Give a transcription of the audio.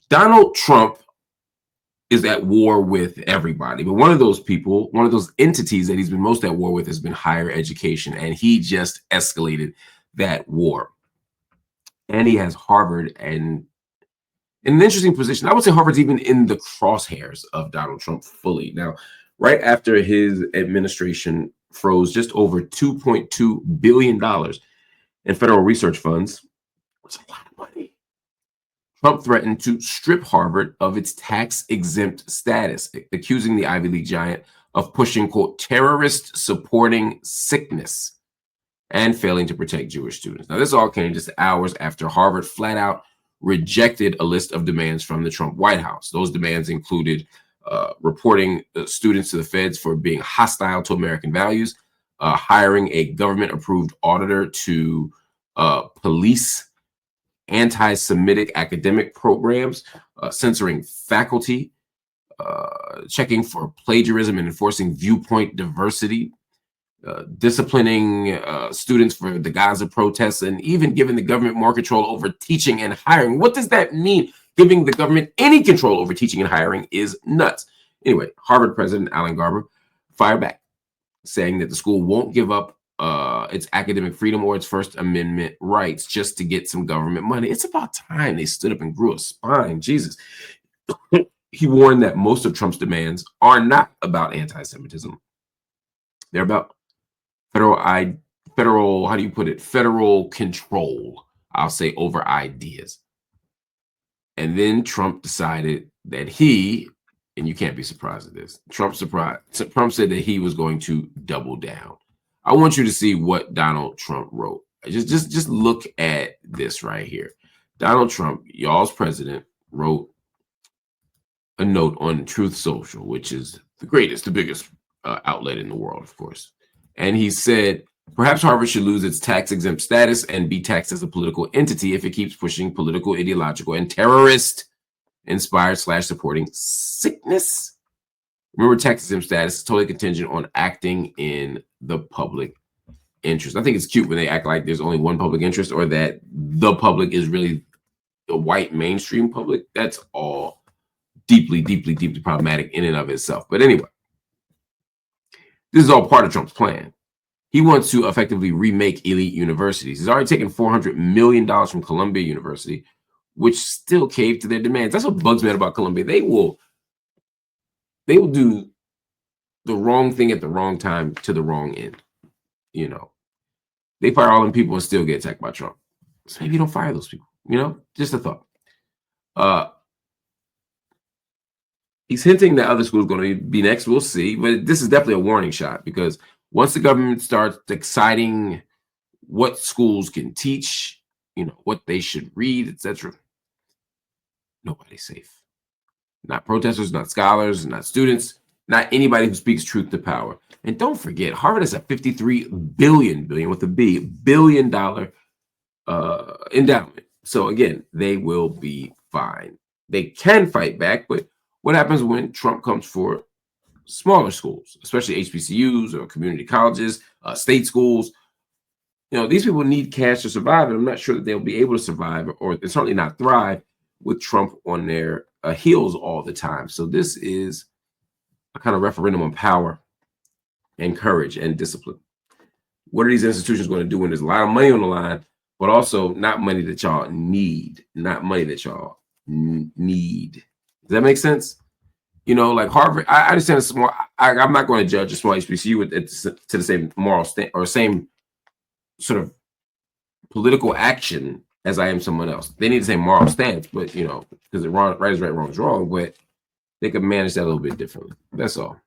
Donald Trump is at war with everybody, but one of those people, one of those entities that he's been most at war with has been higher education, and he just escalated that war. And he has Harvard and in an interesting position. I would say Harvard's even in the crosshairs of Donald Trump fully. Now, right after his administration froze just over $2.2 billion in federal research funds, which is a lot of money, Trump threatened to strip Harvard of its tax-exempt status, accusing the Ivy League giant of pushing, quote, terrorist supporting sickness and failing to protect Jewish students. Now, this all came just hours after Harvard flat out rejected a list of demands from the Trump White House. Those demands included reporting students to the feds for being hostile to American values, hiring a government-approved auditor to police anti-Semitic academic programs, censoring faculty, checking for plagiarism and enforcing viewpoint diversity, disciplining students for the Gaza protests, and even giving the government more control over teaching and hiring. What does that mean? Giving the government any control over teaching and hiring is nuts. Anyway, Harvard President Alan Garber fired back, saying that the school won't give up its academic freedom or its First Amendment rights just to get some government money. It's about time they stood up and grew a spine. Jesus. He warned that most of Trump's demands are not about anti-Semitism. They're about federal, how do you put it? Federal control, I'll say, over ideas. And then Trump decided that and you can't be surprised at this, Trump said that he was going to double down. I want you to see what Donald Trump wrote. Just look at this right here. Donald Trump, y'all's president, wrote a note on Truth Social, which is the biggest outlet in the world, of course. And he said, perhaps Harvard should lose its tax-exempt status and be taxed as a political entity if it keeps pushing political, ideological, and terrorist-inspired / supporting sickness. Remember, tax-exempt status is totally contingent on acting in the public interest. I think it's cute when they act like there's only one public interest, or that the public is really the white mainstream public. That's all deeply, deeply, deeply problematic in and of itself. But anyway, this is all part of Trump's plan. He wants to effectively remake elite universities. He's already taken $400 million from Columbia University, which still caved to their demands. That's what bugs me about Columbia. They will do the wrong thing at the wrong time to the wrong end. You know, they fire all them people and still get attacked by Trump. So maybe you don't fire those people. You know, just a thought. He's hinting that other schools are going to be next. We'll see. But this is definitely a warning shot, because once the government starts deciding what schools can teach, you know, what they should read, etc., nobody's safe. Not protesters, not scholars, not students, not anybody who speaks truth to power. And don't forget, Harvard has a $53 billion endowment. So again, they will be fine. They can fight back, but what happens when Trump comes for smaller schools, especially HBCUs or community colleges, state schools? You know, these people need cash to survive, and I'm not sure that they'll be able to survive, or certainly not thrive, with Trump on their heels all the time. So this is a kind of referendum on power and courage and discipline. What are these institutions going to do when there's a lot of money on the line, but also not money that y'all need, not money that y'all need? Does that make sense? You know, like Harvard, I understand I'm not going to judge a small HBCU to the same moral or same sort of political action as I am someone else. They need the same moral stance, but, you know, because right is right, wrong is wrong, but they could manage that a little bit differently. That's all.